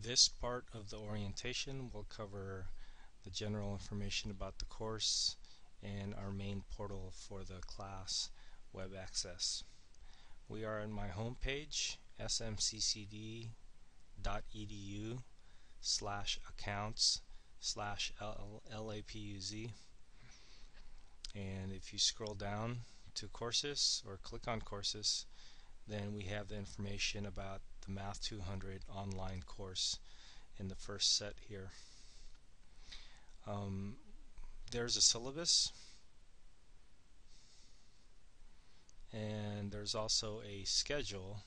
This part of the orientation will cover the general information about the course and our main portal for the class, WebAccess. We are on my home page, smccd.edu/accounts/lapuz, and if you scroll down to courses or click on courses, then we have the information about the Math 200 online course in the first set here. There's a syllabus, and there's also a schedule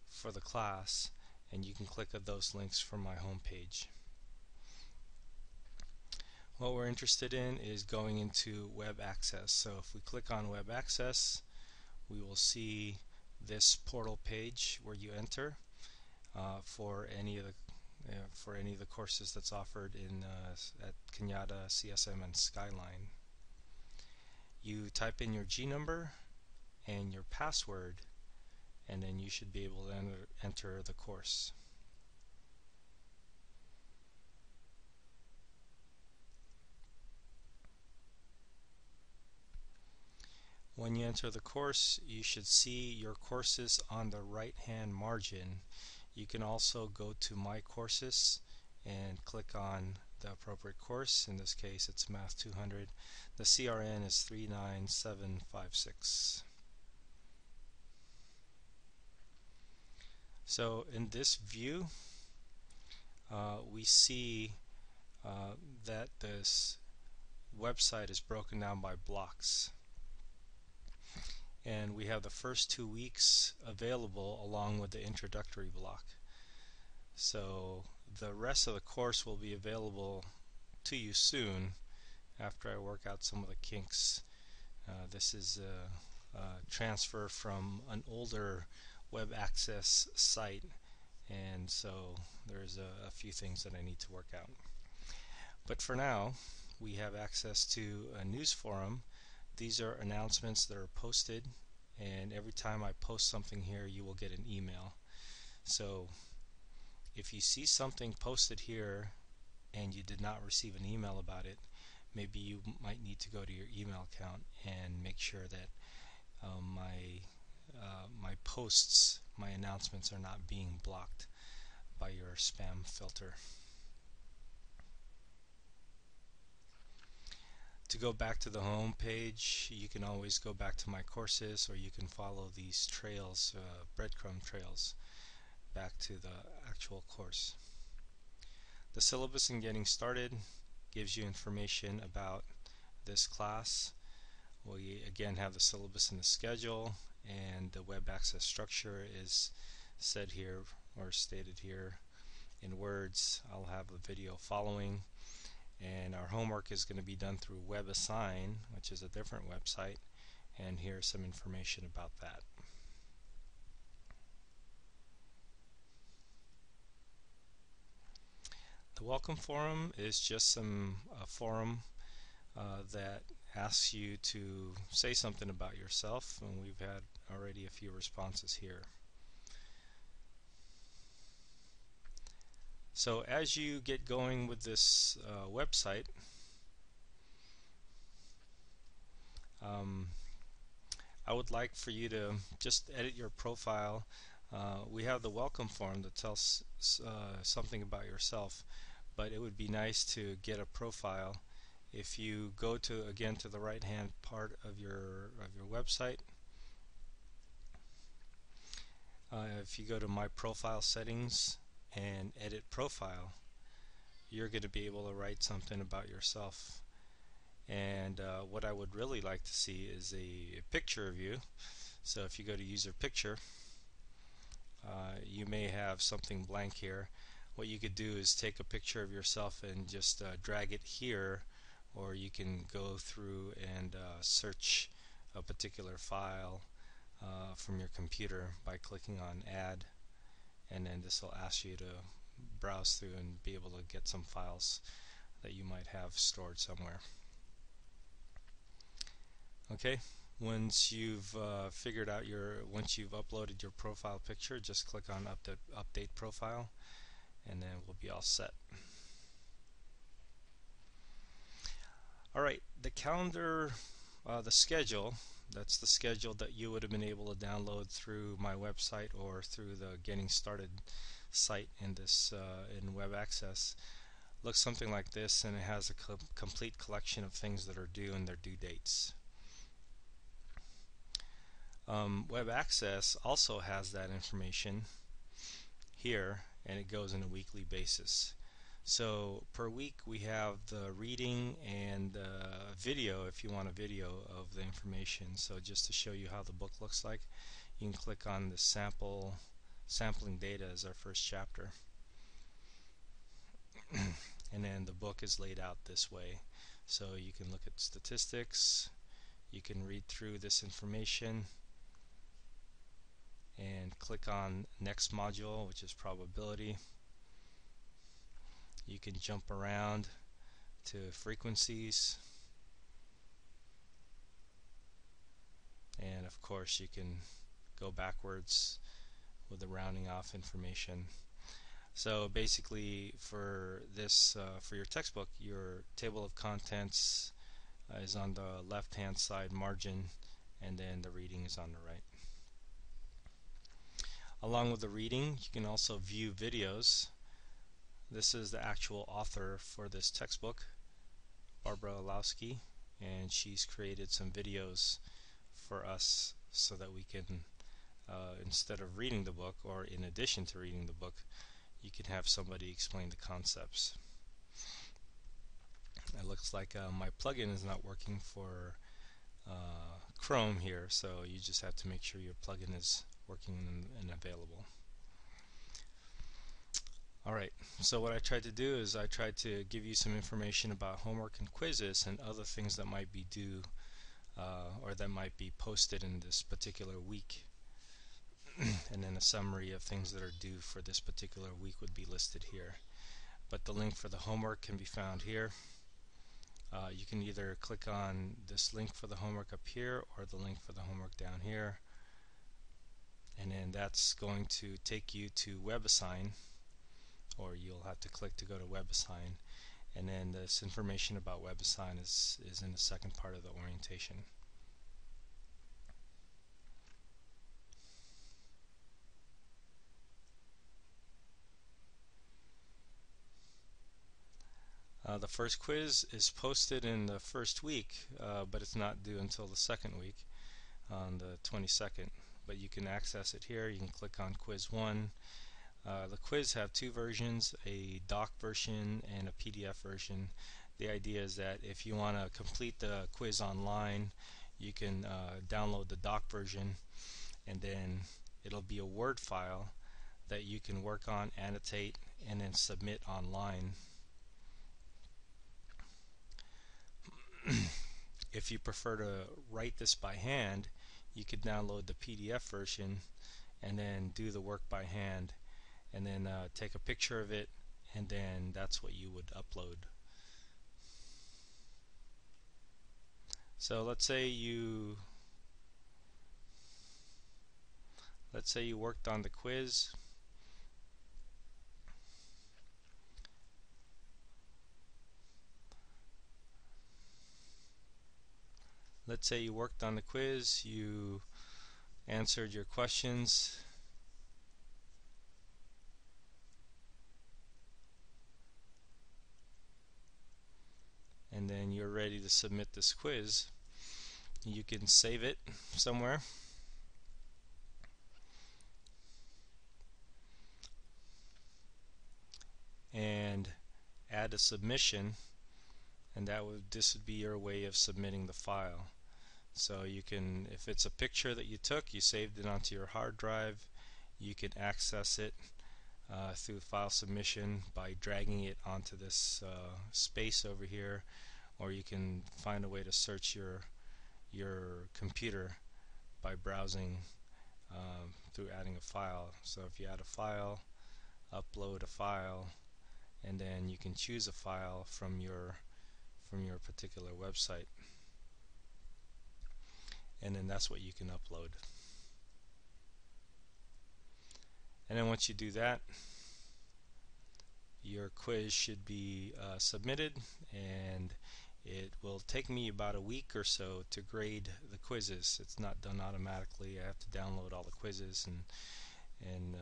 for the class, and you can click on those links from my home page. What we're interested in is going into WebAccess. So if we click on WebAccess, we will see this portal page where you enter for any of the courses that's offered at Kenyatta, CSM, and Skyline. You type in your G number and your password, and then you should be able to enter the course. When you enter the course, you should see your courses on the right hand margin. You can also go to My Courses and click on the appropriate course. In this case, it's Math 200. The CRN is 39756. So in this view, we see that this website is broken down by blocks. And we have the first 2 weeks available along with the introductory block. So the rest of the course will be available to you soon after I work out some of the kinks. This is a transfer from an older WebAccess site, and so there's a few things that I need to work out. But for now, we have access to a news forum. These are announcements that are posted, and every time I post something here, you will get an email. So if you see something posted here and you did not receive an email about it, maybe you might need to go to your email account and make sure that my posts, my announcements are not being blocked by your spam filter. To go back to the home page, you can always go back to My Courses, or you can follow these trails, breadcrumb trails, back to the actual course. The syllabus in Getting Started gives you information about this class. We again have the syllabus and the schedule, and the WebAccess structure is said here or stated here in words. I'll have a video following, and our homework is going to be done through WebAssign, which is a different website, and here's some information about that. The welcome forum is just a forum that asks you to say something about yourself, and we've had already a few responses here. So as you get going with this website, I would like for you to just edit your profile. We have the welcome form that tells something about yourself, but it would be nice to get a profile. If you go to the right hand part of your website, if you go to My Profile Settings and Edit Profile, you're going to be able to write something about yourself. And what I would really like to see is a picture of you. So if you go to User Picture, you may have something blank here. What you could do is take a picture of yourself and just drag it here, or you can go through and search a particular file from your computer by clicking on Add, and then this will ask you to browse through and be able to get some files that you might have stored somewhere. Okay, Once you've once you've uploaded your profile picture, just click on update profile, and then we'll be all set. Alright, the calendar, the schedule, that's the schedule that you would have been able to download through my website or through the Getting Started site in this in WebAccess. Looks something like this, and it has a complete collection of things that are due and their due dates. WebAccess also has that information here, and it goes on a weekly basis. So per week we have the reading and video, if you want a video of the information. So just to show you how the book looks like, you can click on the sampling data as our first chapter. And then the book is laid out this way. So you can look at statistics, you can read through this information, and click on next module, which is probability. You can jump around to frequencies, and of course you can go backwards with the rounding off information. So basically for this, for your textbook, your table of contents is on the left hand side margin, and then the reading is on the right. Along with the reading, you can also view videos. This is the actual author for this textbook, Barbara Olowski, and she's created some videos for us so that we can, instead of reading the book, or in addition to reading the book, you can have somebody explain the concepts. It looks like my plugin is not working for Chrome here, so you just have to make sure your plugin is working and available. Alright, so what I tried to do is I tried to give you some information about homework and quizzes and other things that might be due or that might be posted in this particular week. And then a summary of things that are due for this particular week would be listed here. But the link for the homework can be found here. You can either click on this link for the homework up here or the link for the homework down here, and then that's going to take you to WebAssign, or you'll have to click to go to WebAssign, and then this information about WebAssign is in the second part of the orientation. The first quiz is posted in the first week, but it's not due until the second week on the 22nd. But you can access it here. You can click on quiz 1. The quiz have two versions, a doc version and a PDF version. The idea is that if you want to complete the quiz online, you can download the doc version, and then it'll be a Word file that you can work on, annotate, and then submit online. If you prefer to write this by hand, you could download the PDF version and then do the work by hand, and then take a picture of it, and then that's what you would upload. So let's say you worked on the quiz. Let's say you worked on the quiz, you answered your questions, and then you're ready to submit this quiz. You can save it somewhere, and add a submission, and this would be your way of submitting the file. So you can, if it's a picture that you took, you saved it onto your hard drive, you can access it through file submission by dragging it onto this space over here, or you can find a way to search your computer by browsing through adding a file. So if you add a file, upload a file, and then you can choose a file from your particular website. and then that's what you can upload. And then once you do that, your quiz should be submitted, and it will take me about a week or so to grade the quizzes. It's not done automatically. I have to download all the quizzes and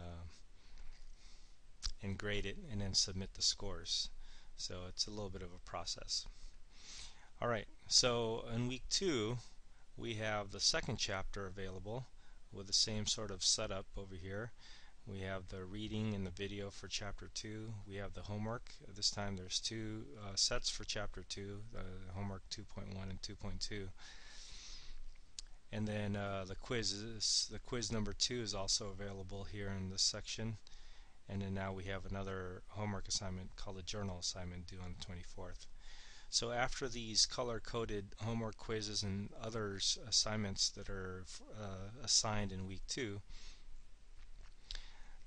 grade it and then submit the scores. So it's a little bit of a process. Alright, so in week 2 we have the second chapter available with the same sort of setup over here. We have the reading and the video for chapter 2. We have the homework. This time there's two sets for chapter 2, homework 2.1 and 2.2. And then the quiz number 2 is also available here in this section. And then now we have another homework assignment called a journal assignment due on the 24th. So after these color-coded homework quizzes and others assignments that are assigned in week 2,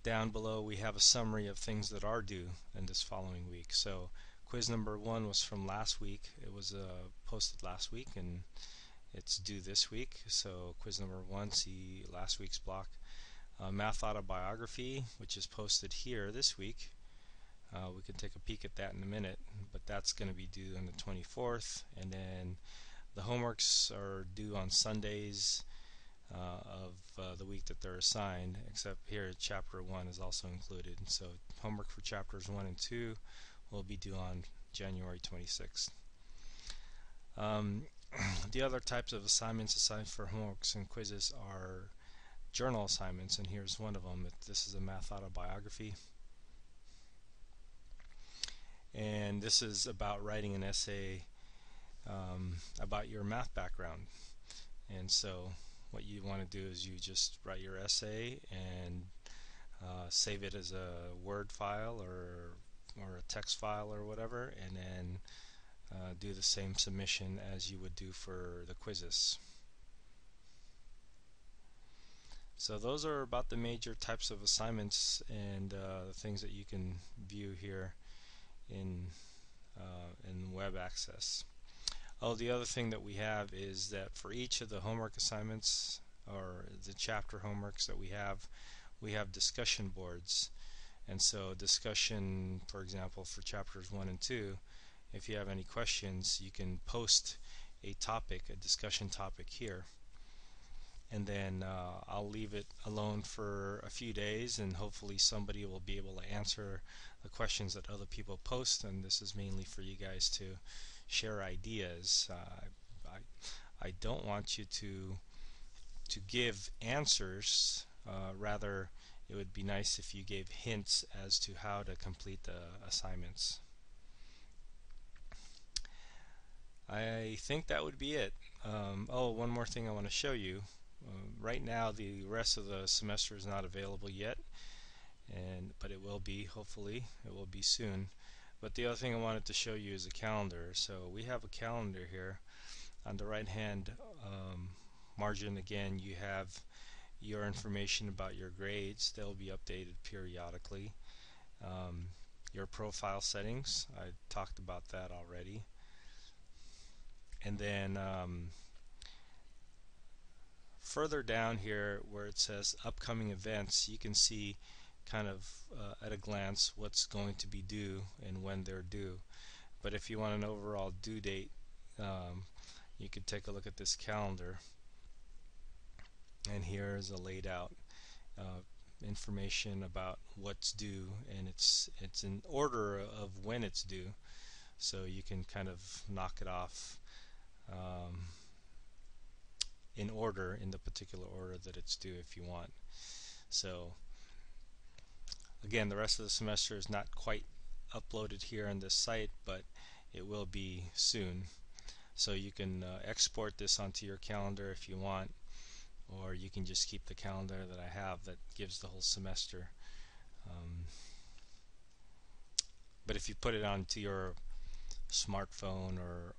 down below we have a summary of things that are due in this following week. So quiz number 1 was from last week. It was posted last week and it's due this week. So quiz number 1, see last week's block. Math autobiography, which is posted here this week. We can take a peek at that in a minute, but that's going to be due on the 24th, and then the homeworks are due on Sundays of the week that they're assigned, except here chapter 1 is also included. So homework for chapters 1 and 2 will be due on January 26th. The other types of assignments assigned for homeworks and quizzes are journal assignments, and here's one of them. This is a math autobiography. And this is about writing an essay about your math background. And so what you want to do is you just write your essay and save it as a Word file or a text file or whatever, and then do the same submission as you would do for the quizzes. So those are about the major types of assignments and the things that you can view here in WebAccess. Oh, the other thing that we have is that for each of the homework assignments or the chapter homeworks that we have discussion boards. And so discussion, for example, for chapters 1 and 2, if you have any questions, you can post a topic, a discussion topic here. And then I'll leave it alone for a few days, and hopefully somebody will be able to answer the questions that other people post. And this is mainly for you guys to share ideas. I don't want you to give answers. Rather, it would be nice if you gave hints as to how to complete the assignments. I think that would be it. Oh, one more thing I want to show you. Right now the rest of the semester is not available yet, but it will be, hopefully it will be soon. But the other thing I wanted to show you is a calendar. So we have a calendar here. On the right hand margin, again, you have your information about your grades. They'll be updated periodically. Your profile settings, I talked about that already. And then further down here where it says upcoming events, you can see kind of at a glance what's going to be due and when they're due. But if you want an overall due date, you could take a look at this calendar, and here is a laid out information about what's due, and it's in order of when it's due, so you can kind of knock it off in order, in the particular order that it's due if you want. So again, the rest of the semester is not quite uploaded here on this site, but it will be soon. So you can export this onto your calendar if you want, or you can just keep the calendar that I have that gives the whole semester. But if you put it onto your smartphone or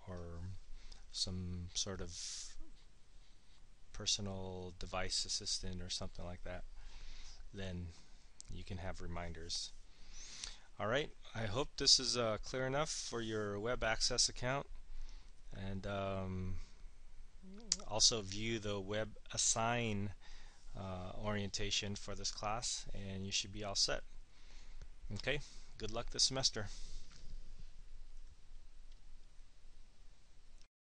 some sort of personal device assistant or something like that, then you can have reminders. Alright, I hope this is clear enough for your WebAccess account, and Also view the web assign orientation for this class, and you should be all set. Okay, good luck this semester.